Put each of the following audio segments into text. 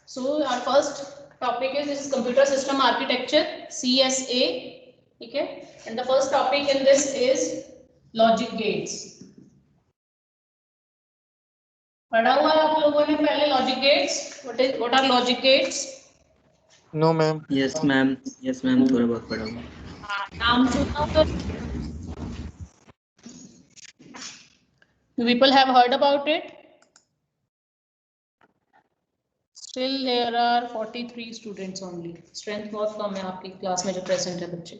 So our first topic is this computer system architecture, CSA. Okay, and the first topic in this is logic gates. पढ़ा हुआ है आप लोगों ने पहले logic gates? What are logic gates? No, ma'am. Yes, ma'am. Yes, ma'am. थोड़ा बहुत पढ़ा हूँ. नाम सुना तो people have heard about it. Still there are 43 students only. Strength बहुत कम है आपकी क्लास में जो प्रेजेंट है बच्चे.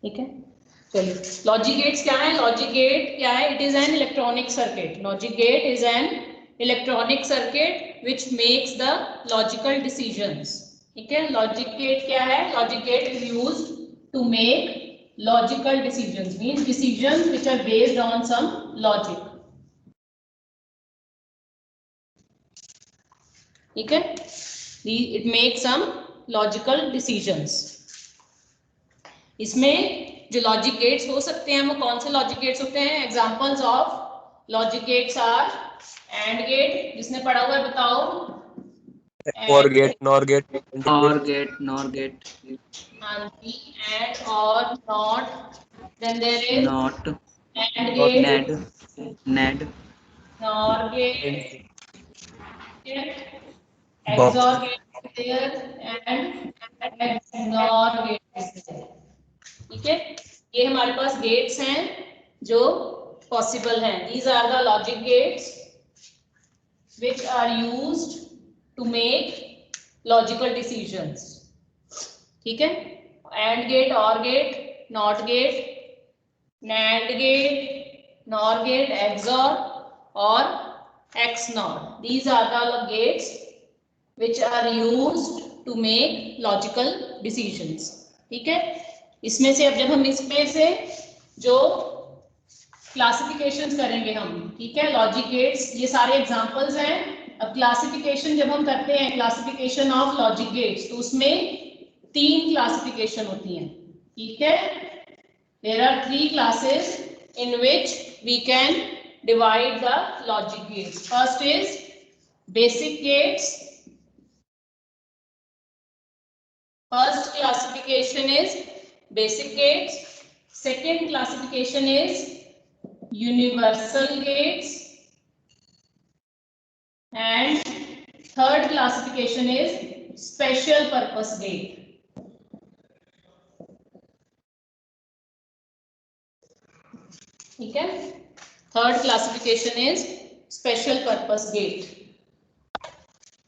ठीक है, चलिए. लॉजिक गेट्स क्या है? लॉजिक गेट क्या है? It is an electronic circuit. Logic gate is an electronic circuit which makes the logical decisions. ठीक है, लॉजिक गेट क्या है? Logic gate is used to make logical decisions, means decisions which are based on some logic. ठीक है, it make some logical decisions. इसमें जो logic gates हो सकते हैं वो कौन से लॉजिक गेट्स होते हैं? Examples of logic gates are AND gate. जिसने पढ़ा हुआ है बताओ. Or gate, nor gate, Or gate, nor gate. And or not. Then there is Not. and gate, Nad. nor gate, box. XOR gate is there and XNOR gate is there. ठीक है, ये हमारे पास gets हैं जो possible हैं. These are the logic gates which are used to make logical decisions. ठीक है, AND gate, OR gate, NOT gate, NAND gate, NOR gate, XOR or XNOR. These are the gates which are used to make logical decisions. ठीक है, इसमें से अब जब हम इसमें से जो क्लासिफिकेशंस करेंगे हम, ठीक है, लॉजिक गेट्स ये सारे एग्जांपल्स हैं. अब क्लासिफिकेशन जब हम करते हैं, क्लासिफिकेशन ऑफ लॉजिक गेट्स, तो उसमें 3 क्लासिफिकेशन होती हैं. ठीक है, there are 3 classes in which we can divide the logic gates. First is basic gates. First classification is basic gates. Second classification is universal gates. And third classification is special purpose gate. ठीक है, third classification is special purpose gate.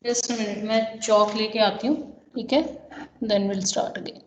Just a minute, मैं चौक लेके आती हूँ. ठीक है, then we'll start again.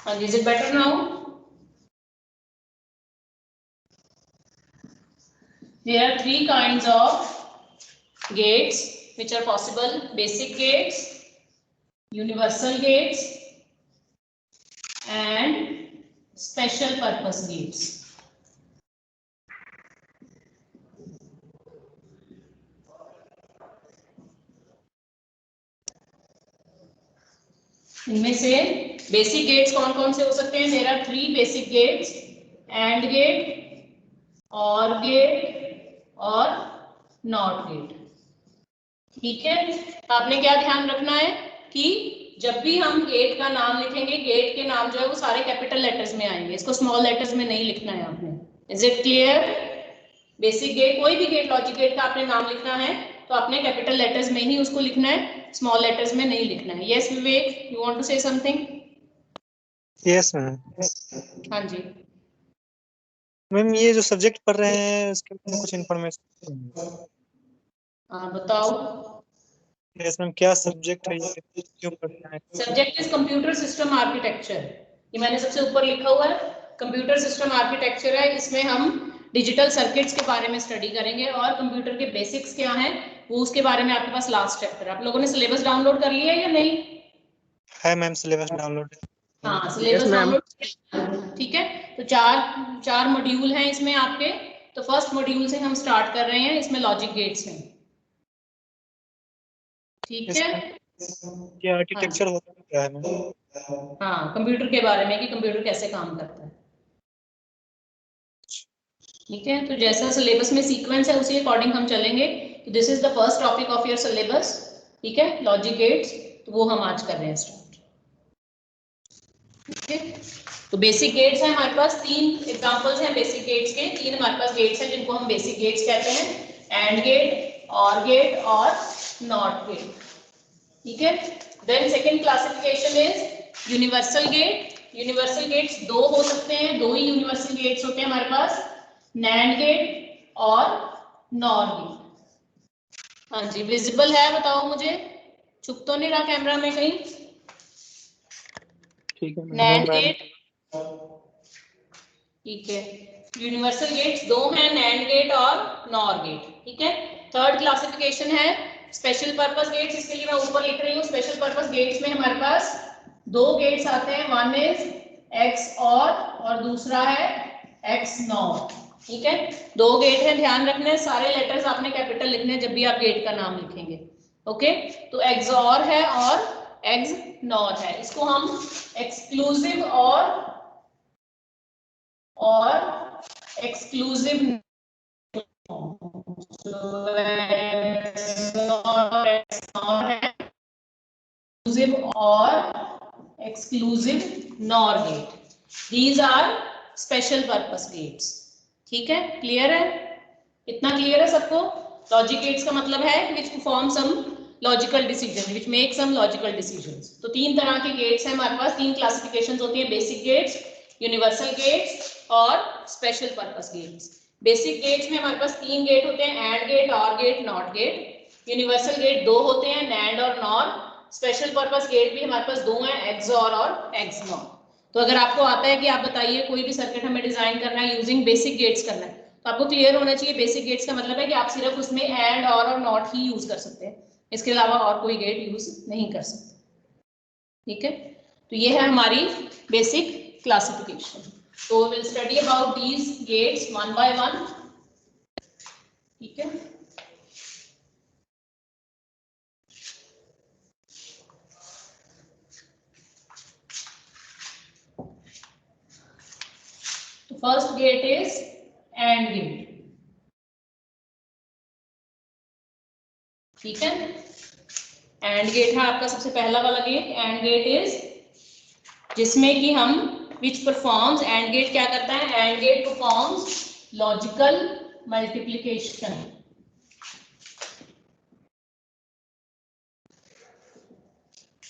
And is it better now? There are 3 kinds of gates which are possible: basic gates, universal gates, and special purpose gates. इनमें से basic gates कौन कौन से हो सकते हैं? There are 3 basic gates, AND gate, OR gate और NOT gate. ठीक है, आपने क्या ध्यान रखना है कि जब भी हम गेट का नाम लिखेंगे, गेट के नाम जो है वो सारे कैपिटल लेटर्स में आएंगे, इसको स्मॉल लेटर्स में नहीं लिखना है आपने। Is it clear? Basic gate, कोई भी गेट, लॉजिक गेट का आपने नाम लिखना है तो आपने कैपिटल लेटर्स में ही उसको लिखना है, स्मॉल लेटर्स में नहीं लिखना है। Yes Vivek, you want to say something? Yes ma'am. हाँ जी। मैम ये जो सब्जेक्ट पढ़ रहे हैं उसके बारे में कुछ इन्फॉर्मेशन। हाँ बताओ। यस मैम, क्या सब्जेक्ट है ये, क्यों पढ़ रहे हैं? Subject is computer system architecture. ये मैंने सबसे ऊपर लिखा हुआ है, कंप्यूटर सिस्टम आर्किटेक्चर है। इसमें हम डिजिटल सर्किट्स के बारे में स्टडी करेंगे और कंप्यूटर के बेसिक्स क्या हैं वो उसके बारे में आपके पास लास्ट चैप्टर। आप लोगों ने सिलेबस डाउनलोड कर लिया है या नहीं? है मैम, सिलेबस डाउनलोड। हाँ, सिलेबस डाउनलोड। ठीक है, तो चार मॉड्यूल हैं इसमें आपके। तो फर्स्ट मॉड्यूल से हम स्टार्ट कर रहे हैं, इसमें लॉजिक गेट्स हैं। ठीक है, ये आर्किटेक्चर होता क्या है मैम? हाँ, कंप्यूटर के बारे में कि कंप्यूटर कैसे काम करता है। ठीक है, तो जैसा सिलेबस में सीक्वेंस है उसी अकॉर्डिंग हम चलेंगे। तो this is the first topic of your syllabus. ठीक है, लॉजिक गेट्स, तो वो हम आज कर रहे हैं स्टार्ट। ठीक है, तो बेसिक गेट्स हैं हमारे पास, 3 एग्जांपल्स हैं बेसिक गेट्स के। 3 हमारे पास गेट्स हैं जिनको हम बेसिक गेट्स कहते हैं, एंड गेट, और गेट और नॉट गेट। ठीक है, then second classification is universal gate. Universal gates 2 हो सकते हैं, 2 ही यूनिवर्सल गेट्स होते हैं हमारे पास, नैंड गेट और नॉर गेट। हाँ जी, विजिबल है? बताओ मुझे, छुप तो नहीं रहा कैमरा में कहीं? ठीक है नैंड मैम। गेट, ठीक है, यूनिवर्सल गेट्स 2 हैं, नैंड गेट और नॉर गेट। ठीक है, थर्ड क्लासिफिकेशन है स्पेशल पर्पस गेट्स। इसके लिए मैं ऊपर लिख रही हूँ, स्पेशल पर्पस गेट्स में हमारे पास 2 गेट्स आते हैं, वन इज एक्स और दूसरा है एक्स नॉर। ठीक है, 2 गेट है, ध्यान रखना है, सारे लेटर्स आपने कैपिटल लिखने हैं जब भी आप गेट का नाम लिखेंगे। ओके, तो एक्सऑर है और एक्स नॉर है, इसको हम एक्सक्लूसिव और एक्सक्लूसिव और exclusive NOR gate, these are special purpose gates. ठीक है, क्लियर है? इतना क्लियर है सबको? लॉजिक गेट्स का मतलब है which perform some logical decision, which make some logical decisions। तो 3 तरह के गेट्स हैं हमारे पास, 3 क्लासिफिकेशंस होती है, बेसिक गेट्स, यूनिवर्सल गेट्स और special purpose gates. Basic gates में हमारे पास 3 गेट होते हैं, AND gate, OR gate, NOT gate. Universal gate 2 होते हैं, नैंड और नॉर। स्पेशल पर्पस गेट भी हमारे पास 2 हैं, एक्सऑर और एक्सनॉर। तो अगर आपको आता है कि आप बताइए कोई भी सर्किट हमें डिजाइन करना है यूजिंग बेसिक गेट्स करना है, तो आपको क्लियर होना चाहिए बेसिक गेट्स का मतलब है कि आप सिर्फ उसमें एंड और नॉट ही यूज कर सकते हैं, इसके अलावा और कोई गेट यूज नहीं कर सकते। ठीक है, तो ये है हमारी बेसिक क्लासिफिकेशन। तो will study about these gates one by one. ठीक है, तो first gate is AND gate. ठीक है, एंड गेट है आपका सबसे पहला वाला गेट। एंड गेट इज जिसमें कि हम विच परफॉर्म्स, एंड गेट क्या करता है? AND gate performs logical multiplication.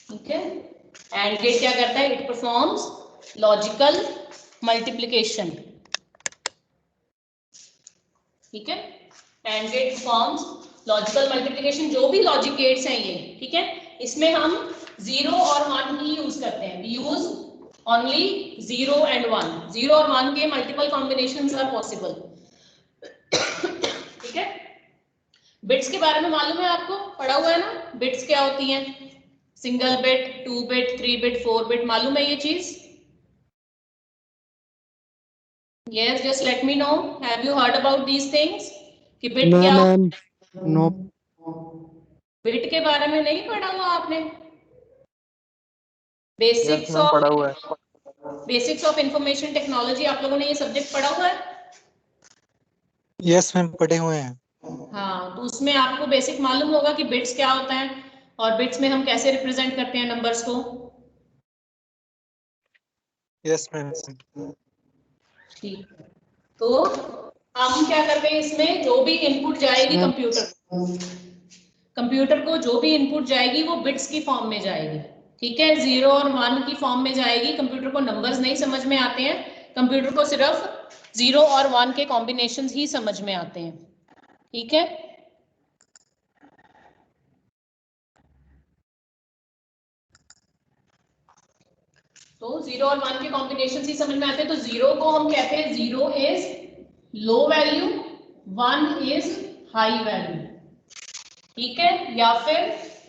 ठीक है, एंड गेट क्या करता है? It performs logical multiplication. ठीक है, AND gate performs logical multiplication. जो भी लॉजिक गेट्स हैं ये, ठीक है, इसमें हम 0 और 1 ही यूज करते हैं, वी यूज ओनली 0 and 1। 0 और 1 के मल्टीपल कॉम्बिनेशंस आर पॉसिबल। ठीक है, बिट्स के बारे में मालूम है आपको? पढ़ा हुआ है ना, बिट्स क्या होती हैं? Single bit, 2 bit, 3 bit, 4 bit, मालूम है ये चीज? Yes, just let me know. Have you heard about these things? कि बिट क्या? नो। बिट के बारे में नहीं पढ़ा हुआ आपने? बेसिक्स मैम पढ़ा हुआ है। बेसिक्स ऑफ इंफॉर्मेशन टेक्नोलॉजी, आप लोगों ने ये सब्जेक्ट पढ़ा हुआ है? यस मैम, पढ़े हुए हैं। हाँ, तो उसमें आपको बेसिक मालूम होगा कि बिट्स क्या होता है और बिट्स में हम कैसे रिप्रेजेंट करते हैं नंबर्स को। Yes ma'am. ठीक है, तो हम क्या कर रहे हैं, इसमें जो भी इनपुट जाएगी मैम कंप्यूटर को जो भी इनपुट जाएगी वो बिट्स की फॉर्म में जाएगी। ठीक है, 0 और 1 की फॉर्म में जाएगी। कंप्यूटर को नंबर्स नहीं समझ में आते हैं, कंप्यूटर को सिर्फ 0 और 1 के कॉम्बिनेशंस ही समझ में आते हैं। ठीक है, तो 0 और 1 के कॉम्बिनेशन ही समझ में आते हैं। तो 0 को हम कहते हैं 0 is low value, 1 is high value. ठीक है, या फिर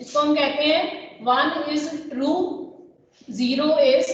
इसको हम कहते हैं 1 इज ट्रू, 0 इज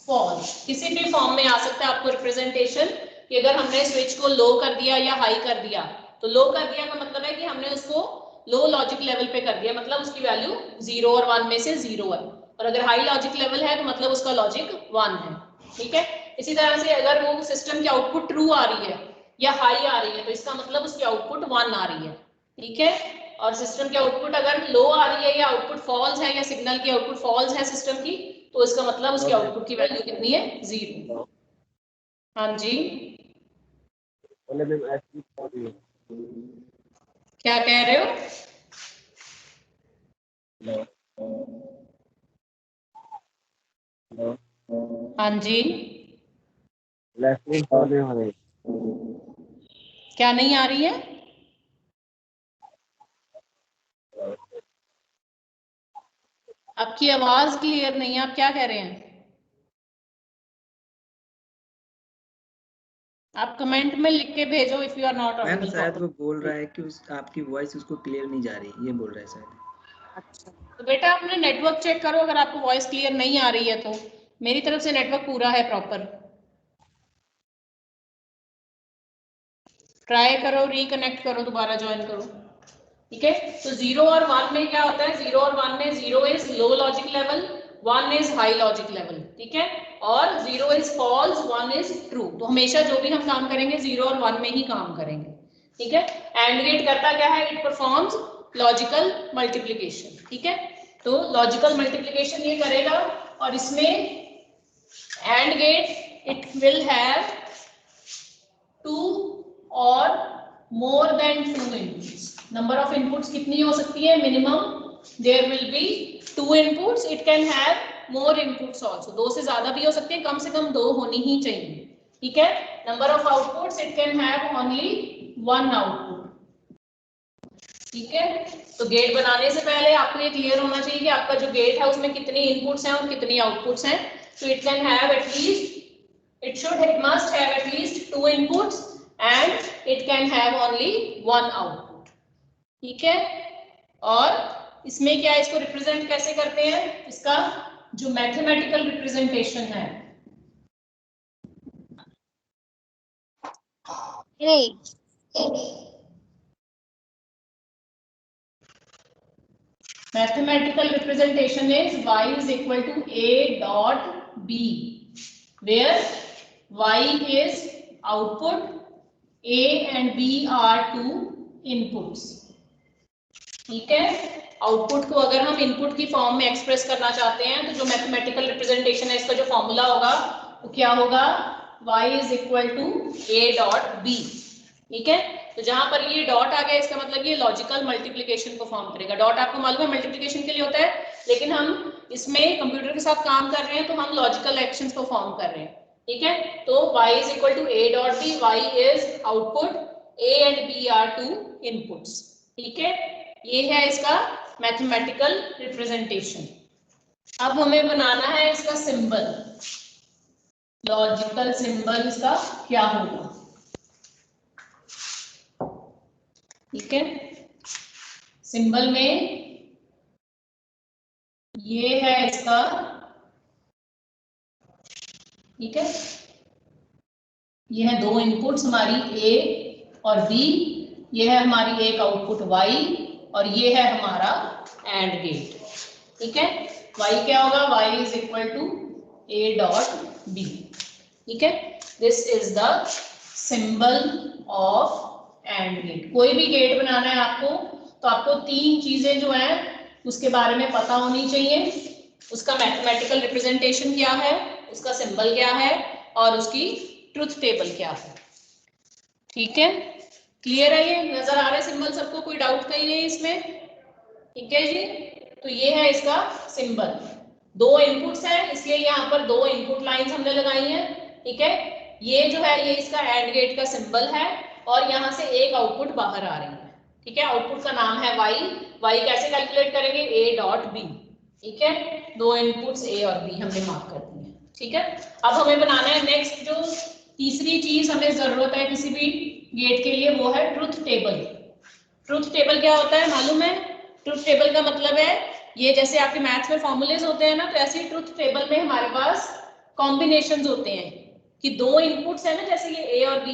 फॉल्स। किसी भी फॉर्म में आ सकता है आपको रिप्रेजेंटेशन, कि अगर हमने स्विच को लो कर दिया या हाई कर दिया, तो लो कर दिया का मतलब है कि हमने उसको लो लॉजिक लेवल पे कर दिया, मतलब उसकी वैल्यू 0 और 1 में से 0 है। और अगर हाई लॉजिक लेवल है तो मतलब उसका लॉजिक 1 है। ठीक है, इसी तरह से अगर वो सिस्टम की आउटपुट ट्रू आ रही है या हाई आ रही है तो इसका मतलब उसकी आउटपुट 1 आ रही है। ठीक है, और सिस्टम की आउटपुट अगर लो आ रही है या आउटपुट फॉल्स है या सिग्नल की आउटपुट फॉल्स है सिस्टम की, तो इसका मतलब उसकी आउटपुट की वैल्यू कितनी है, 0। हाँ जी, क्या कह रहे हो? हाँ जी, क्या नहीं आ रही है? आपकी आवाज क्लियर नहीं है, आप क्या कह रहे हैं? आप कमेंट में लिख के भेजो if you are not ma'am audible शायद वो प्रॉपर। बोल रहा है कि आपकी वॉइस उसको क्लियर नहीं जा रही, ये बोल रहा है शायद। अच्छा, तो बेटा अपने नेटवर्क चेक करो, अगर आपको वॉइस क्लियर नहीं आ रही है तो। मेरी तरफ से नेटवर्क पूरा है प्रॉपर। ट्राई करो, रिकनेक्ट करो, दोबारा ज्वाइन करो। ठीक है, तो 0 और 1 में क्या होता है, 0 और 1 में 0 is low logic level, 1 is high logic level. ठीक है, और 0 इज फॉल्स, 1 इज ट्रू। तो हमेशा जो भी हम काम करेंगे 0 और 1 में ही काम करेंगे। ठीक है, एंड गेट करता क्या है, इट परफॉर्म्स लॉजिकल मल्टीप्लिकेशन। ठीक है, तो लॉजिकल मल्टीप्लिकेशन ये करेगा, और इसमें and get it will have 2 और more than 2 inputs. Number of inputs कितनी हो सकती है, minimum there will be 2 inputs. It can have more inputs also. 2 से ज्यादा भी हो सकते हैं, कम से कम 2 होनी ही चाहिए। ठीक है, number of outputs it can have only 1 output. ठीक है, तो गेट बनाने से पहले आपको ये क्लियर होना चाहिए कि आपका जो गेट है उसमें कितनी इनपुट्स हैं और कितनी आउटपुट्स हैं। तो it can have at least, it must have at least 2 inputs and it can have only 1 output. ठीक है, और इसमें क्या, इसको रिप्रेजेंट कैसे करते हैं, इसका जो मैथमेटिकल रिप्रेजेंटेशन है, mathematical representation is y is equal to a dot b, where y is output, a and b are two inputs. ठीक है, आउटपुट को अगर हम इनपुट की फॉर्म में एक्सप्रेस करना चाहते हैं तो जो मैथमेटिकल रिप्रेजेंटेशन है इसका जो फॉर्मूला होगा वो क्या होगा, y is equal to a dot b. ठीक है, तो जहां पर ये डॉट आ गया इसका मतलब ये लॉजिकल मल्टीप्लिकेशन को फॉर्म करेगा। डॉट आपको मालूम है मल्टीप्लिकेशन के लिए होता है, लेकिन हम इसमें कंप्यूटर के साथ काम कर रहे हैं तो हम लॉजिकल एक्शंस को फॉर्म कर रहे हैं। ठीक है, तो y is equal to a dot b, y is output, a and b are two inputs. ठीक है, ये है इसका मैथमेटिकल रिप्रेजेंटेशन। अब हमें बनाना है इसका सिंबल, लॉजिकल सिंबल इसका क्या होगा। ठीक है, सिंबल में ये है इसका, ठीक है, ये है 2 इनपुट्स हमारी A और B, ये है हमारी एक आउटपुट Y और ये है हमारा एंड गेट। ठीक है, y क्या होगा, y is equal to a dot b, ठीक है। This is the symbol of AND gate. कोई भी गेट बनाना है आपको तो आपको तीन चीजें जो है उसके बारे में पता होनी चाहिए। उसका मैथमेटिकल रिप्रेजेंटेशन क्या है, उसका सिंबल क्या है और उसकी ट्रुथ टेबल क्या है, ठीक है। क्लियर है, ये नजर आ रहा है सिंबल सबको, कोई डाउट कहीं नहीं इसमें, ठीक है जी। तो ये है इसका सिंबल। दो इनपुट्स हैं इसलिए यहाँ पर दो इनपुट लाइंस हमने लगाई हैं, ठीक है। ये जो है ये इसका एंड गेट का सिंबल है और यहाँ से एक आउटपुट बाहर आ रही है, ठीक है। आउटपुट का नाम है y। y कैसे कैलकुलेट करेंगे, a डॉट b, ठीक है। दो इनपुट्स a और b हमने मार्क कर दी है, ठीक है। अब हमें बनाना है नेक्स्ट, जो तीसरी चीज हमें जरूरत है किसी भी गेट के लिए, वो है ट्रुथ टेबल। ट्रुथ टेबल क्या होता है मालूम है? ट्रुथ टेबल का मतलब है ये जैसे आपके मैथ्स में फॉर्मूलेज होते हैं ना, तो ऐसे ही ट्रुथ टेबल में हमारे पास कॉम्बिनेशंस होते हैं कि दो इनपुट्स है ना, जैसे ये ए और बी,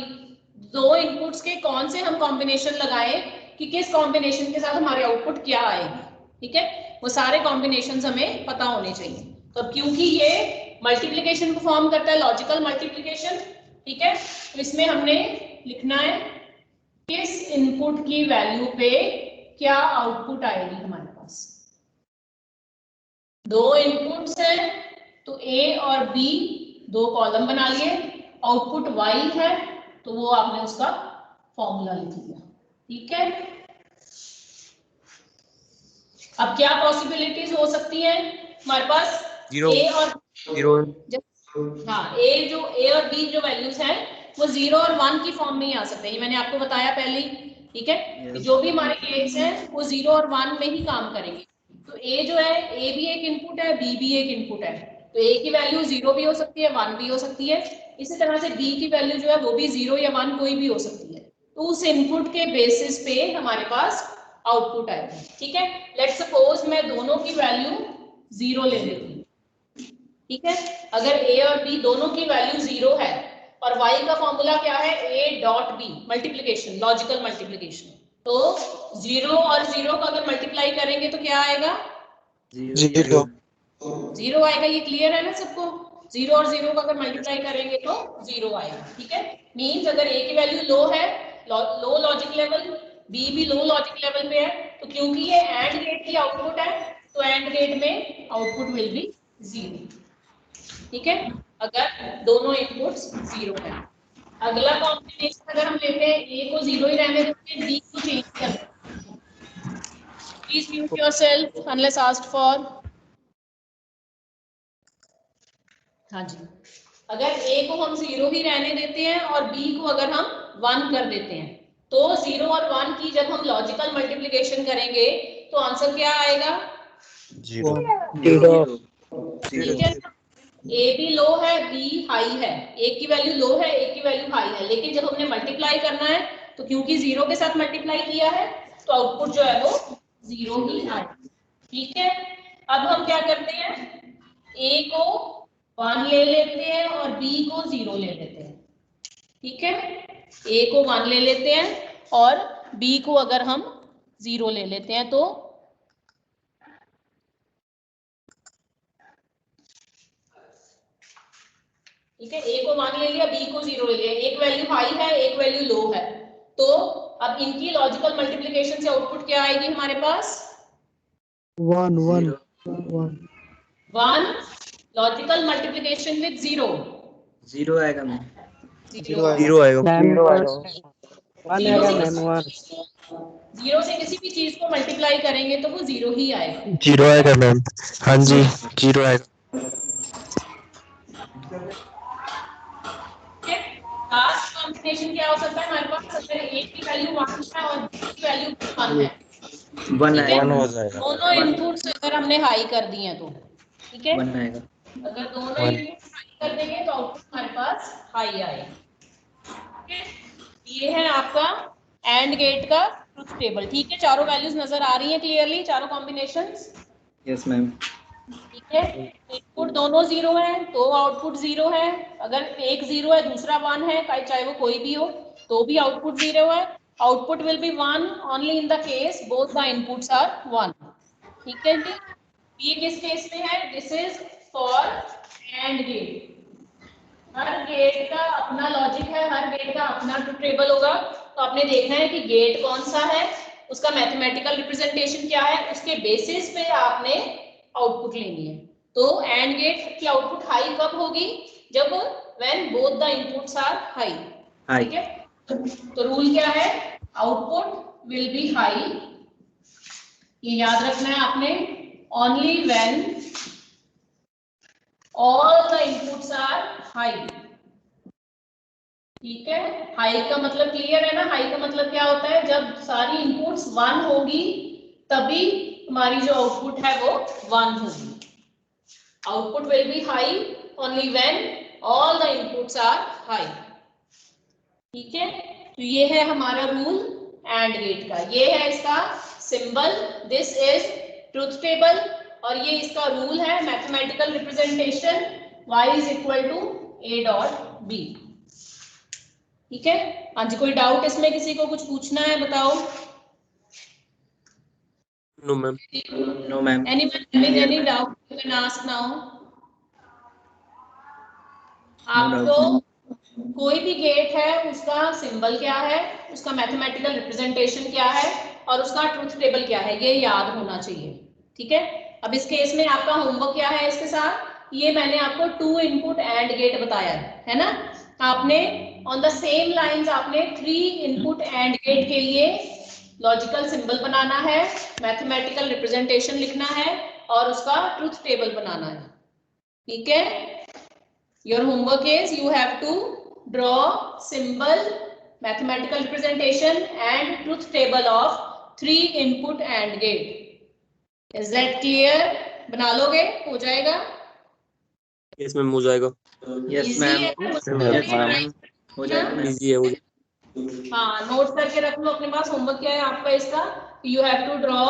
दो इनपुट्स के कौन से हम कॉम्बिनेशन लगाएं कि किस कॉम्बिनेशन के साथ हमारे आउटपुट क्या आएगी, ठीक है। वो सारे कॉम्बिनेशंस हमें पता होने चाहिए। तो क्योंकि ये मल्टीप्लिकेशन को फॉर्म करता है, लॉजिकल मल्टीप्लिकेशन, ठीक है, तो इसमें हमने लिखना है किस इनपुट की वैल्यू पे क्या आउटपुट आएगी हमारे पास। दो इनपुट्स है तो ए और बी, दो कॉलम बना लिए, आउटपुट y है तो वो आपने उसका फॉर्मूला लिख लिया, ठीक है। अब क्या पॉसिबिलिटीज हो सकती है हमारे पास, जीरो ए और जीरो हाँ, ए और बी जो वैल्यूज हैं वो 0 और 1 की फॉर्म में ही आ सकते हैं, ये मैंने आपको बताया पहले ही, ठीक है। Yes. जो भी हमारे गेट्स हैं वो 0 और 1 में ही काम करेंगे। तो ए जो है, ए भी एक इनपुट है, बी भी एक इनपुट है, तो ए की वैल्यू 0 भी हो सकती है, 1 भी हो सकती है। इसी तरह से बी की वैल्यू जो है वो भी 0 या 1 कोई भी हो सकती है। तो उस इनपुट के बेसिस पे हमारे पास आउटपुट आएगा, ठीक है। लेट्स सपोज मैं दोनों की वैल्यू 0 ले लेती हूँ, ठीक है। अगर a और b दोनों की वैल्यू 0 है और y का फॉर्मूला क्या है, a dot b, multiplication, logical multiplication, तो 0 और 0 का अगर मल्टीप्लाई करेंगे तो क्या आएगा, जीरो। 0 आएगा। ये क्लियर है ना सबको? 0 और 0 का अगर मल्टीप्लाई करेंगे तो 0 आएगा, ठीक है। मींस अगर a की वैल्यू लो है, लो लॉजिक लेवल, b भी लो लॉजिक लेवल पे है, तो क्योंकि ये एंड गेट की आउटपुट है तो एंड गेट में आउटपुट विल बी 0, ठीक है, अगर दोनों इनपुट्स 0 है। अगला कॉम्बिनेशन अगर हम लेते हैं, a को 0 ही रहने देते हैं, b को चेंज करते हैं। Please mute yourself unless asked for. हाँ जी, अगर a को हम 0 ही रहने देते हैं और b को अगर हम 1 कर देते हैं, तो 0 और 1 की जब हम लॉजिकल मल्टीप्लिकेशन करेंगे तो आंसर क्या आएगा, जीरो ठीक है। a भी लो है, b हाई है, एक की वैल्यू लो है, एक की वैल्यू हाई है, लेकिन जब हमने मल्टीप्लाई करना है तो क्योंकि 0 के साथ मल्टीप्लाई किया है तो आउटपुट जो है वो 0 ही आएगा, ठीक है। अब हम क्या करते हैं, a को 1 ले लेते हैं और b को 0 ले लेते हैं, ठीक है। a को 1 ले लेते हैं और b को अगर हम 0 ले लेते हैं तो ठीक है, a को 1 ले लिया, b को 0 ले लिया, एक वैल्यू हाई है, एक वैल्यू लो है, तो अब इनकी लॉजिकल मल्टीप्लिकेशन से आउटपुट क्या आएगी हमारे पास, 1 लॉजिकल मल्टीप्लिकेशन विद 0, 0 आएगा मैम। जीरो आएगा। जीरो से किसी भी चीज को मल्टीप्लाई करेंगे तो वो 0 ही आएगा, जीरो आएगा मैम, हाँ जी जीरो आएगा। लास्ट कॉम्बिनेशन क्या हो सकता है हमारे पास, अगर a की वैल्यू 1 है और b की वैल्यू 1 है, 1 आएगा। 1 हो जाएगा। दोनों इनपुट्स अगर हमने हाई कर दिए हैं तो, ठीक है, 1 आएगा। अगर दोनों 1 इनपुट्स हाई कर देंगे तो आउटपुट हमारे पास हाई आएगा, ठीक है। ये है आपका एंड गेट का ट्रुथ टेबल, ठीक है। चारों वैल्यूज नजर आ रही हैं क्लियरली, चारों कॉम्बिनेशंस, यस मैम। ठीक है। इनपुट दोनों 0 है तो आउटपुट 0 है, अगर एक 0 है दूसरा 1 है, चाहे वो कोई भी हो तो भी आउटपुट 0 है। Output will be 1 only in the case both the inputs are 1, ठीक है जी। ये किस केस में है? This is for AND gate. हर गेट का अपना लॉजिक है, हर गेट का अपना ट्रुथ टेबल होगा। तो आपने देखना है कि गेट कौन सा है, उसका मैथमेटिकल रिप्रेजेंटेशन क्या है, उसके बेसिस पे आपने आउटपुट लेनी है। तो एंड गेट की आउटपुट हाई कब होगी? जब when both the inputs are high. ठीक है, तो रूल क्या है? आउटपुट विल बी हाई, ये याद रखना है आपने। Only when all the inputs are high. ठीक है, हाई का मतलब क्लियर है ना? हाई का मतलब क्या होता है? जब सारी इनपुट्स 1 होगी तभी हमारी जो आउटपुट है वो 1 होगी। Output will be high only when all the inputs are high. ठीक है, तो ये है हमारा रूल एंड गेट का। ये है इसका symbol, this is truth table, और ये इसका रूल है mathematical representation y is equal to a dot b। ठीक है, हाँ जी, कोई डाउट इसमें? किसी को कुछ पूछना है? बताओ। No ma'am. No ma'am. Anyone having any doubt you can ask now. आपको कोई भी गेट है उसका सिंबल क्या है, उसका मैथमेटिकल रिप्रेजेंटेशन क्या है, और उसका ट्रुथ टेबल क्या है, ये याद होना चाहिए। ठीक है, अब इस केस में आपका होमवर्क क्या है इसके साथ? ये मैंने आपको 2 इनपुट एंड गेट बताया है ना? आपने ऑन द सेम लाइंस आपने 3 इनपुट एंड गेट के लिए लॉजिकल सिंबल बनाना है, मैथमेटिकल रिप्रेजेंटेशन लिखना है, और उसका ट्रुथ टेबल बनाना है। ठीक है, your homework is you have to draw symbol, mathematical representation and truth table of 3 input and gate. Is that clear? बना लोगे? हो जाएगा? यस मैम, हो जाएगा। Yes Easy ma'am. है? यस मैम, हो जाएगा मैम। इजी है, हो जाएगा। हाँ, नोट करके रख लो अपने पास। होमवर्क क्या है आपका इसका? You have to draw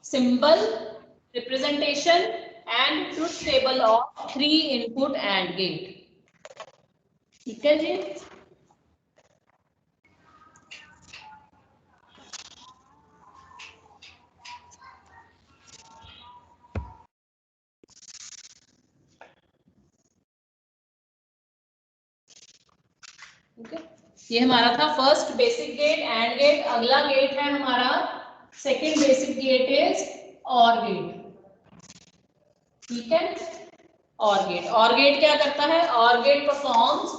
symbol, representation and truth table of 3 input AND gate. ठीक है जी? ओके, ये हमारा था first basic gate AND gate. अगला गेट है हमारा second basic gate is OR gate. ठीक है, और गेट क्या करता है? OR gate performs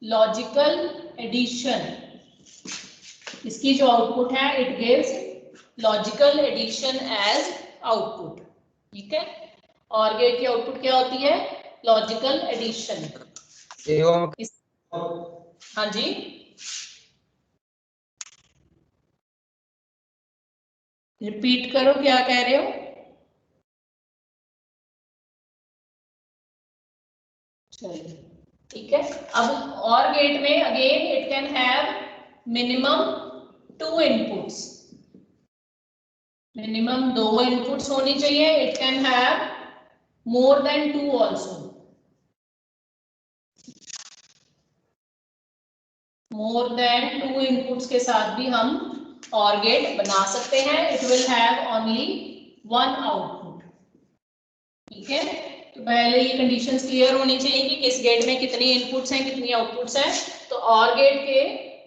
logical addition. इसकी जो आउटपुट है it gives logical addition as output. ठीक है, और गेट की आउटपुट क्या होती है? Logical addition. हाँ जी, रिपीट करो, क्या कह रहे हो? चलिए, ठीक है। अब और गेट में again it can have minimum 2 inputs, minimum 2 inputs होनी चाहिए। It can have more than 2 also, more than 2 inputs के साथ भी हम और गेट बना सकते हैं। It will have only 1 output. ठीक है, तो पहले ये कंडीशंस क्लियर होनी चाहिए कि किस गेट में कितनी इनपुट्स हैं, कितनी आउटपुट्स हैं। तो और गेट के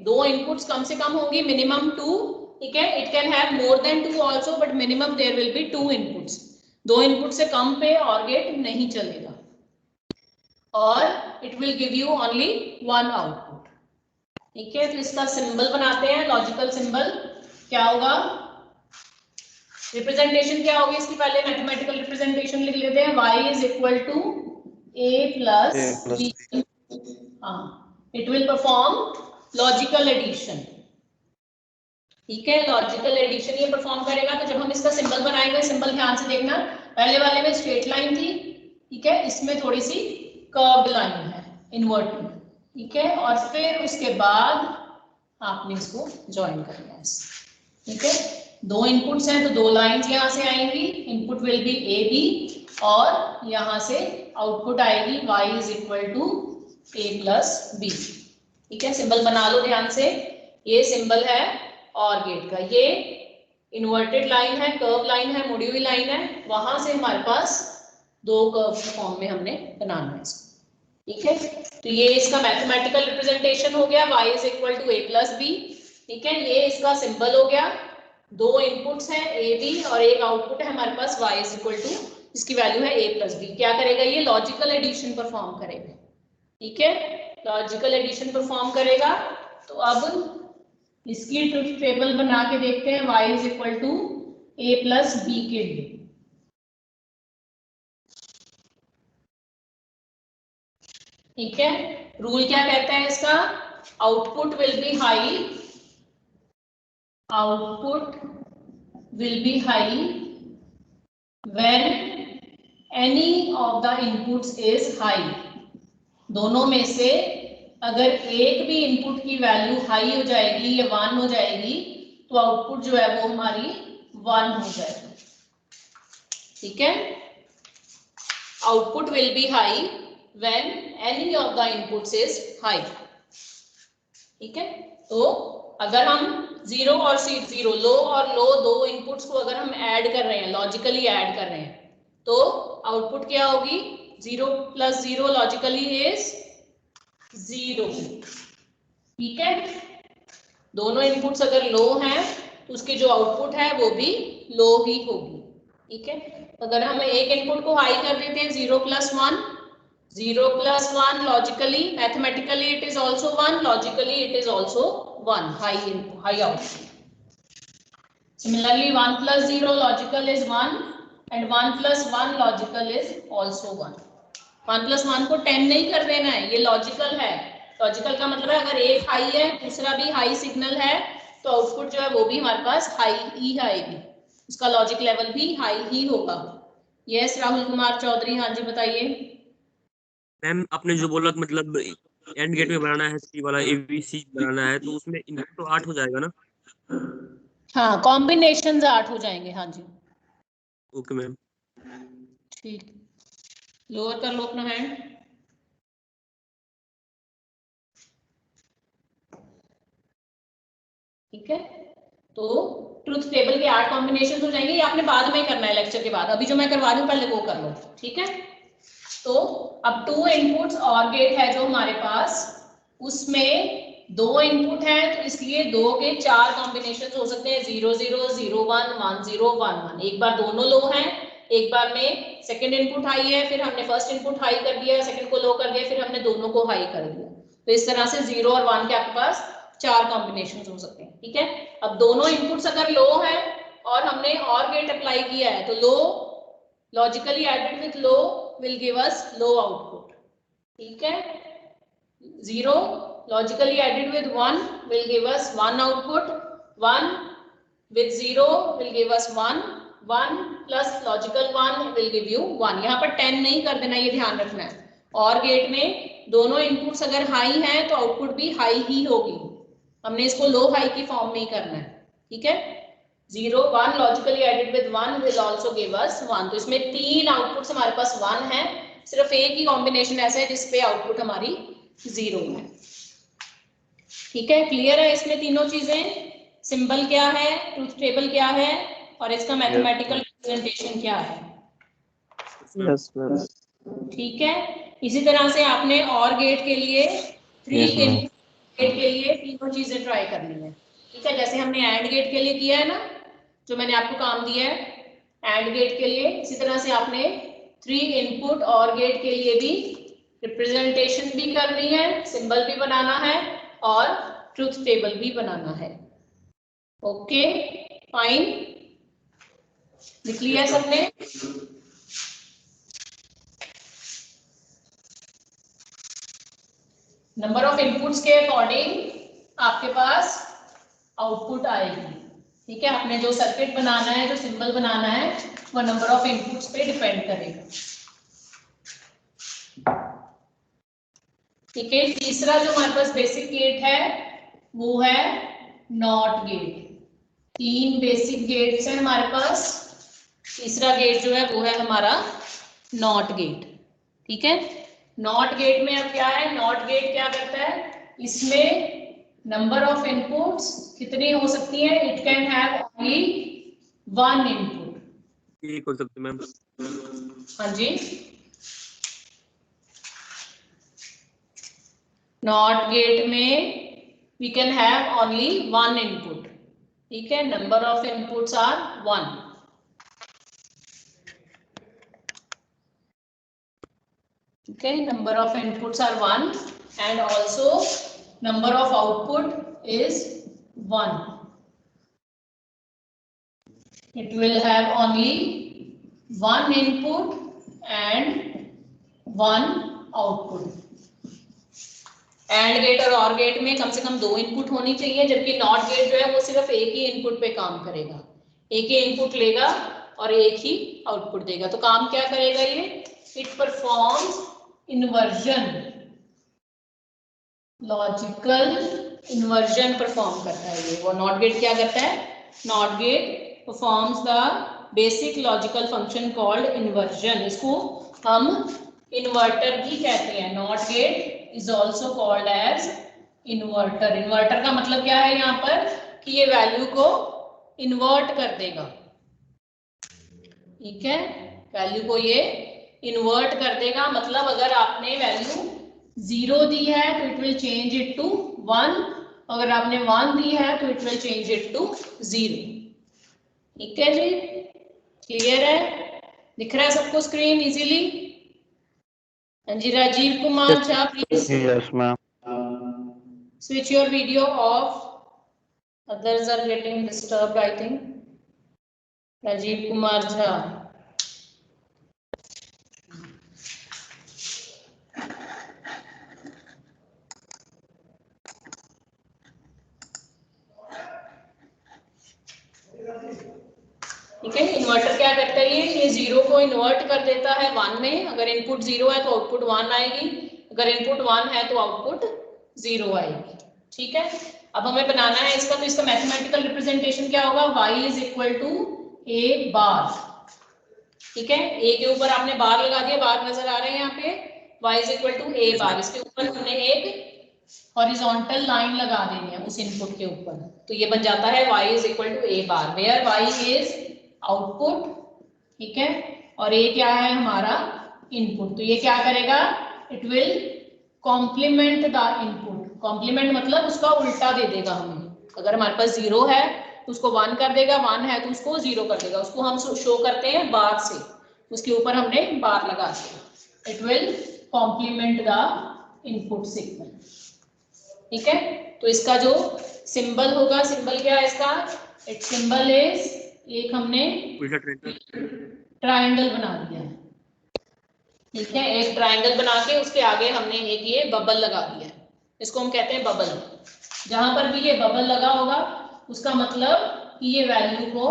2 इनपुट्स कम से कम होंगी, मिनिमम 2। ठीक है, it can have more than 2 also, but minimum there will be 2 inputs. 2 input से कम पे और गेट नहीं चलेगा, और it will give you only 1 output. ठीक है, तो इसका सिंबल बनाते हैं, लॉजिकल सिंबल क्या होगा, रिप्रेजेंटेशन क्या होगी इसकी? पहले मैथमेटिकल रिप्रेजेंटेशन लिख लेते हैं। y is equal to a plus b। हाँ, it will perform logical addition. ठीक है, लॉजिकल एडिशन ये परफॉर्म करेगा। तो जब हम इसका सिंबल बनाएंगे, सिंबल ध्यान से देखना, पहले वाले में स्ट्रेट लाइन थी, ठीक है, इसमें थोड़ी सी कर्व्ड लाइन है, इन्वर्टेड। ठीक है, और फिर उसके बाद आपने इसको ज्वाइन करना है। ठीक है, 2 इनपुट्स हैं तो 2 लाइंस यहाँ से आएंगी, input will be A B, और यहाँ से आउटपुट आएगी y is equal to a plus B. ठीक है, सिंबल बना लो ध्यान से। ये सिंबल है और गेट का, ये इन्वर्टेड लाइन है, कर्व लाइन है, मुड़ी हुई लाइन है, वहां से हमारे पास दो कर्व के फॉर्म में हमने बनाना है इसको। ठीक है, तो ये इसका मैथमेटिकल रिप्रेजेंटेशन हो गया y is equal to a plus B. ठीक है, ये इसका सिंबल हो गया। दो इनपुट्स हैं a b और एक आउटपुट है हमारे पास y इज इक्वल टू, इसकी वैल्यू है a प्लस बी। क्या करेगा ये? लॉजिकल एडिशन परफॉर्म करेगा। ठीक है, लॉजिकल एडिशन परफॉर्म करेगा। तो अब इसकी ट्रुथ टेबल बना के देखते हैं y is equal to a plus B के लिए। ठीक है, रूल क्या कहता है इसका? Output will be high, output will be high when any of the inputs is high. दोनों में से अगर एक भी इनपुट की वैल्यू हाई हो जाएगी या 1 हो जाएगी तो आउटपुट जो है वो हमारी 1 हो जाएगी। ठीक है, output will be high when any of the inputs is high. ठीक है, तो अगर हम जीरो और जीरो, लो और लो दो इनपुट्स को अगर हम ऐड कर रहे हैं, लॉजिकली ऐड कर रहे हैं, तो आउटपुट क्या होगी? 0 प्लस 0 लॉजिकली इज 0। ठीक है, दोनों इनपुट्स अगर लो हैं तो उसके जो आउटपुट है वो भी लो ही होगी। ठीक है, अगर हम एक इनपुट को हाई कर देते हैं 0 plus 1, 0 plus 1 logically, mathematically it is also 1, logically it is also 1, high output. Similarly 1 plus 0 logical is 1 and 1 plus 1 logical is also 1. 1 plus 1 को 10 नहीं कर देना है, ये लॉजिकल है। लॉजिकल का मतलब है अगर एक हाई है दूसरा भी हाई सिग्नल है तो आउटपुट जो है वो भी हमारे पास हाई ही आएगी, उसका लॉजिक लेवल भी हाई ही होगा। यस राहुल कुमार चौधरी, हाँ जी बताइए। मैम आपने जो बोला कि मतलब एंड गेट में बनाना है सी वाला एबीसी बनाना है, तो उसमें इनपुट तो 8 हो जाएगा ना? हाँ, कॉम्बिनेशन 8 हो जाएंगे। हाँ जी, ओके मैम। ठीक, लोअर कर लो अपना हैंड। ठीक है, तो ट्रुथ टेबल के 8 कॉम्बिनेशन हो जाएंगे। ये आपने बाद में करना है लेक्चर के बाद, अभी जो मैं करवा रही हूँ पहले वो कर लो। ठीक है, तो अब 2 इनपुट्स और गेट है जो हमारे पास, उसमें 2 इनपुट है तो इसलिए 2 के 4 कॉम्बिनेशन हो सकते हैं, 0 0 0 1 1 0 1 1। एक बार दोनों लो हैं, एक बार में सेकंड इनपुट हाई है, फिर हमने फर्स्ट इनपुट हाई कर दिया, सेकंड को लो कर दिया, फिर हमने दोनों को हाई कर दिया। तो इस तरह से 0 और 1 के आपके पास 4 कॉम्बिनेशन हो सकते हैं। ठीक है, अब दोनों इनपुट्स अगर लो है और हमने और गेट अप्लाई किया है तो लो logically added with low will give us low output. ठीक है, 0 logically added with 1 will give us 1 output, 1 with 0 will give us 1, 1 plus logical 1 will give you 1। यहाँ पर 10 नहीं कर देना, ये ध्यान रखना है। और गेट में दोनों इनपुट्स अगर हाई हैं तो आउटपुट भी हाई ही होगी, हमने इसको लो हाई की फॉर्म में ही करना है। ठीक है, 0 1 logically added with 1 will also give us 1। तो इसमें 3 आउटपुट्स हमारे पास 1 है, सिर्फ एक ही कॉम्बिनेशन ऐसा है जिसपे आउटपुट हमारी 0 है। ठीक है, क्लियर है इसमें तीनों चीजें? सिंबल क्या है, ट्रुथ टेबल क्या है और इसका मैथमेटिकल रिप्रेजेंटेशन क्या है? Yes ma'am. ठीक है, इसी तरह से आपने और गेट के लिए 3 इनपुट गेट के लिए तीनों चीजें ट्राई करनी है। ठीक है, जैसे हमने एंड गेट के लिए किया है ना, जो मैंने आपको काम दिया है एंड गेट के लिए, इसी तरह से आपने 3 इनपुट और गेट के लिए भी रिप्रेजेंटेशन भी करनी है, सिंबल भी बनाना है और ट्रुथ टेबल भी बनाना है। ओके फाइन, लिख लिया सबने? नंबर ऑफ इनपुट्स के अकॉर्डिंग आपके पास आउटपुट आएगी। ठीक है, आपने जो सर्किट बनाना है, जो सिंबल बनाना है, वो नंबर ऑफ इनपुट्स पे डिपेंड करेगा। ठीक है, तीसरा जो हमारे पास बेसिक गेट है वो है नॉट गेट। 3 बेसिक गेट्स हैं हमारे पास, तीसरा गेट जो है वो है हमारा नॉट गेट। ठीक है, नॉट गेट में अब क्या है, नॉट गेट क्या करता है, इसमें नंबर ऑफ इनपुट्स कितनी हो सकती है, it can have only one input. ये खोल सकते मैम। हाँ जी, नॉट गेट में we can have only one input, ठीक है, number of inputs are 1, okay, number of inputs are 1 and also number of output is 1. It will have only one input and one output. AND gate और OR gate में कम से कम 2 input होनी चाहिए, जबकि not gate जो है वो सिर्फ एक ही इनपुट पे काम करेगा, एक ही इनपुट लेगा और एक ही आउटपुट देगा। तो काम क्या करेगा ये? It performs inversion, logical inversion perform करता है ये। वो नॉट गेट क्या करता है? Not gate performs the basic logical function called inversion. इसको हम इन्वर्टर भी कहते हैं। Not gate is also called as inverter. Inverter का मतलब क्या है यहाँ पर? कि ये वैल्यू को इन्वर्ट कर देगा, ठीक है, वैल्यू को ये इन्वर्ट कर देगा। मतलब अगर आपने वैल्यू 0 दी है तो it will change it to 1, अगर आपने 1 दी है तो it will change it to 0, ठीक है जी, क्लियर है? दिख रहा है सबको स्क्रीन इजीली? जी, Rajeev Kumar Jha, please Yes, ma'am. switch your video off, others are getting disturbed, I think. Rajeev Kumar Jha, ठीक है। इन्वर्टर क्या करता है? ये 0 को इन्वर्ट कर देता है 1 में। अगर इनपुट 0 है तो आउटपुट 1 आएगी, अगर इनपुट 1 है तो आउटपुट 0 आएगी, ठीक है। अब हमें बनाना है इसका, तो इसका मैथमेटिकल रिप्रेजेंटेशन क्या होगा? y is equal to a bar, ठीक है। a के ऊपर आपने बार लगा दिया, बार नजर आ रहे हैं यहाँ पे, y is equal to a bar, इसके ऊपर हमने एक हॉरिजॉन्टल लाइन लगा देनी है उस इनपुट के ऊपर, तो ये बन जाता है y is equal to a bar, where y is output, ठीक है, और ये क्या है? हमारा इनपुट। तो ये क्या करेगा? It will complement the input. Complement मतलब उसका उल्टा दे देगा हमें। अगर हमारे पास 0 है तो उसको 1 कर देगा, 1 है तो उसको 0 कर देगा। उसको हम शो करते हैं बार से, उसके ऊपर हमने बार लगा दिया। It will complement the input signal, ठीक है। तो इसका जो सिंबल होगा, सिंबल क्या है इसका? इट सिंबल इज, एक हमने ट्रायंगल बना दिया है, ठीक है, एक ट्रायंगल बना के उसके आगे हमने एक ये बबल लगा दिया है, इसको हम कहते हैं बबल। जहां पर भी ये बबल लगा होगा उसका मतलब कि ये वैल्यू को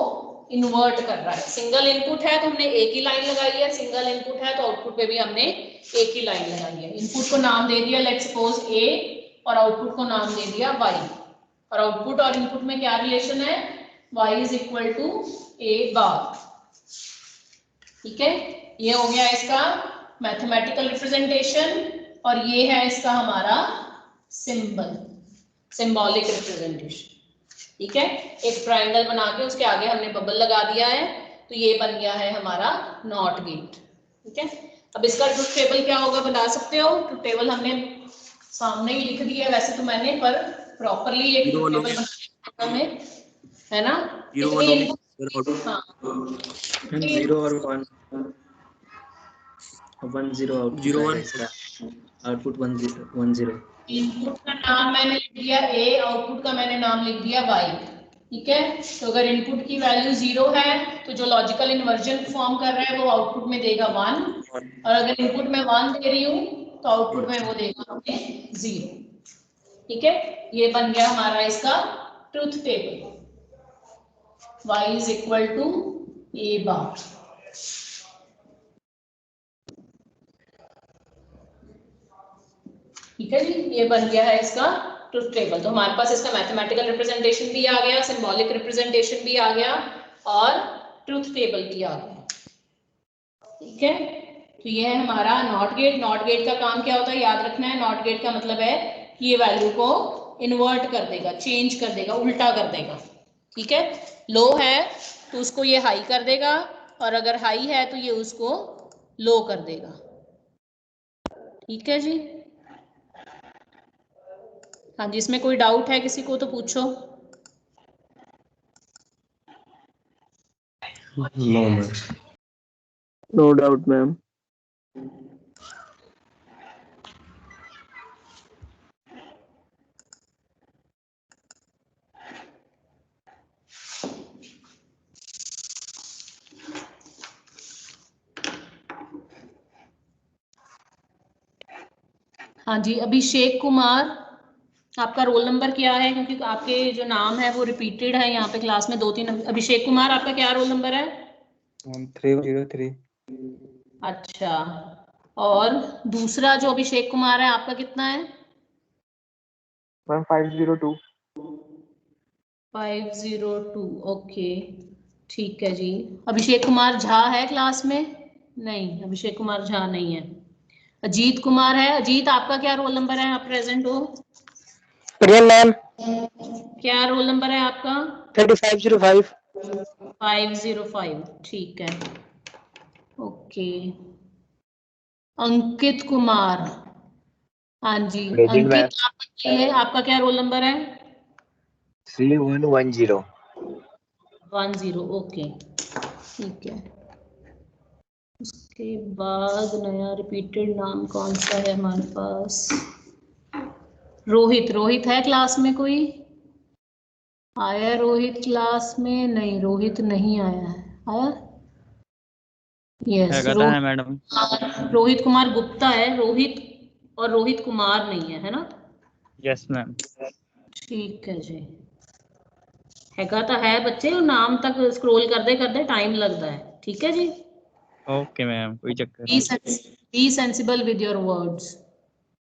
इन्वर्ट कर रहा है। सिंगल इनपुट है तो हमने एक ही लाइन लगाई है, सिंगल इनपुट है तो आउटपुट पे भी हमने एक ही लाइन लगाई है। इनपुट को नाम दे दिया लेट्स सपोज a और आउटपुट को नाम दे दिया y, और आउटपुट और इनपुट में क्या रिलेशन है? y is equal to a bar, ठीक है। ये हो गया इसका मैथमेटिकल रिप्रेजेंटेशन, और ये है इसका हमारा सिंबल, सिंबॉलिक रिप्रेजेंटेशन, ठीक है। एक ट्रायंगल बना के उसके आगे हमने बबल लगा दिया है, तो ये बन गया है हमारा नॉट गेट, ठीक है। अब इसका ट्रुथ टेबल क्या होगा बता सकते हो? ट्रुथ टेबल हमने सामने ही लिख दिया वैसे तो मैंने, पर प्रॉपरली ये ट्रुथ टेबल बनाना में है ना, कितनी हाँ 0 और 1 0 आउटपुट 1 0। इनपुट का नाम मैंने लिख दिया a, आउटपुट का मैंने नाम लिख दिया y, ठीक है। तो अगर इनपुट की वैल्यू 0 है तो जो लॉजिकल इन्वर्जन परफॉर्म कर रहा है वो आउटपुट में देगा 1, और अगर इनपुट में 1 दे रही हूँ तो आउटपुट में वो देगा हमें 0, ठीक है। ये बन गया हमारा इसका truth table, y is equal to a bar, ठीक है जी। ये बन गया है इसका ट्रुथ टेबल। तो हमारे पास इसका मैथमेटिकल रिप्रेजेंटेशन भी आ गया, सिंबॉलिक रिप्रेजेंटेशन भी आ गया, और ट्रुथ टेबल भी आ गया, ठीक है। तो ये है हमारा नॉट गेट। नॉट गेट का काम क्या होता है याद रखना है। नॉट गेट का मतलब है कि ये वैल्यू को इन्वर्ट कर देगा, चेंज कर देगा, उल्टा कर देगा, ठीक है। लो है तो उसको ये हाई कर देगा, और अगर हाई है तो ये उसको लो कर देगा। ठीक है जी। हाँ जी, इसमें कोई डाउट है किसी को तो पूछो। No ma'am. No doubt ma'am. हाँ जी, अभिषेक कुमार, आपका रोल नंबर क्या है? क्योंकि आपके जो नाम है वो रिपीटेड है यहाँ पे क्लास में 2-3। अभिषेक कुमार, आपका क्या रोल नंबर है? 303। अच्छा, और दूसरा जो अभिषेक कुमार है आपका कितना है? 502। 502। ओके, ठीक है जी। अभिषेक कुमार झा है क्लास में? नहीं, अभिषेक कुमार झा नहीं है। अजीत कुमार है। अजीत, आपका क्या रोल नंबर है? आप प्रेजेंट हो? प्रियम मैम, क्या रोल नंबर है आपका? 3505। 505, ठीक है। ओके। अंकित कुमार, हाँ जी अंकित, आपका क्या है? आपका क्या रोल नंबर है? 3110। 10, ओके, ठीक है। उसके बाद नया रिपीटेड नाम कौन सा है हमारे पास? रोहित। रोहित है क्लास में कोई? आया रोहित क्लास में? नहीं, रोहित नहीं आया है। आया? यस, है मैडम। रोहित कुमार गुप्ता है। रोहित और रोहित कुमार नहीं है, है ना? Yes ma'am. ठीक है जी। हैगा तो है बच्चे, और नाम तक स्क्रॉल करते टाइम लगता है। ठीक है जी। ओके मैम, कोई चक्कर Be नहीं। be sensible with your words.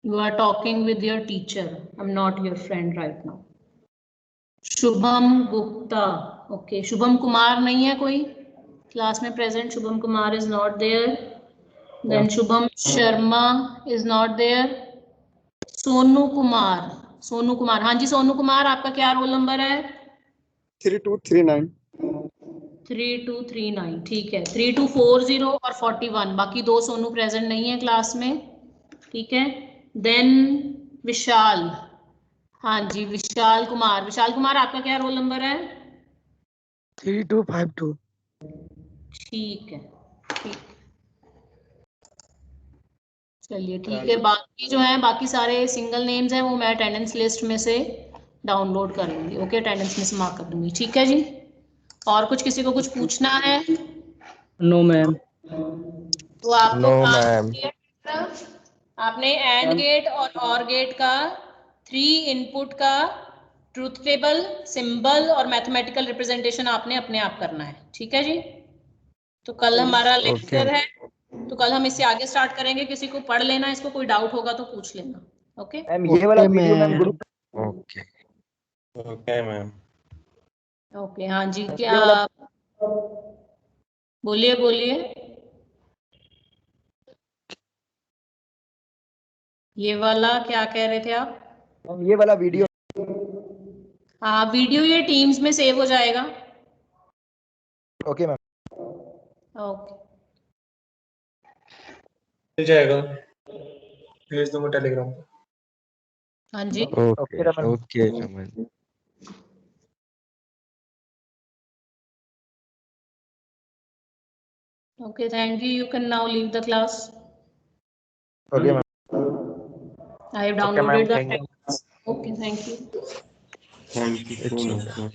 You are talking with your teacher. I'm not your friend right now. Shubham Gupta, okay. Shubham Kumar नहीं है कोई क्लास में present? Shubham Kumar is not there. Then Shubham Sharma is not there. Sonu Kumar, Sonu Kumar, हाँ जी सोनू कुमार, आपका क्या रोल नंबर है? 3239। 3239, ठीक है। 3240 और 41, बाकी 2 सोनू प्रेजेंट नहीं है क्लास में। ठीक है। देन विशाल, हाँ जी विशाल कुमार। विशाल कुमार, आपका क्या रोल नंबर है? 3252। ठीक है, ठीक। चलिए ठीक है। बाकी जो है, बाकी सारे सिंगल नेम्स हैं वो मैं अटेंडेंस लिस्ट में से डाउनलोड कर लूंगी। ओके, अटेंडेंस में से मार्क कर दूंगी। ठीक है जी। और कुछ किसी को कुछ पूछना है? No ma'am. तो आपको नो काम मैम। आपने एंड गेट और गेट का 3 इनपुट का ट्रूथ टेबल, सिंबल और मैथमेटिकल रिप्रेजेंटेशन आपने अपने आप करना है। ठीक है जी। तो कल हमारा लेक्चर है, तो कल हम इससे आगे स्टार्ट करेंगे। किसी को पढ़ लेना, इसको कोई डाउट होगा तो पूछ लेना। ओके मैम ये वाला video ma'am group okay okay ma'am. Okay. हाँ जी, ये क्या वाला बोलिए बोलिए। ये वाला क्या कह रहे थे आप? मैम ये वाला वीडियो हाँ, वीडियो ये टीम्स में सेव हो जाएगा। Okay ma'am. ओके, मिल जाएगा, भेज दूंगा टेलीग्राम पे। हाँ जी। Okay Raman. Okay Raman. Okay, thank you. You can now leave the class. Okay ma'am. I have okay ma'am, downloaded the thank you. text. Okay, thank you. Thank you so it's much.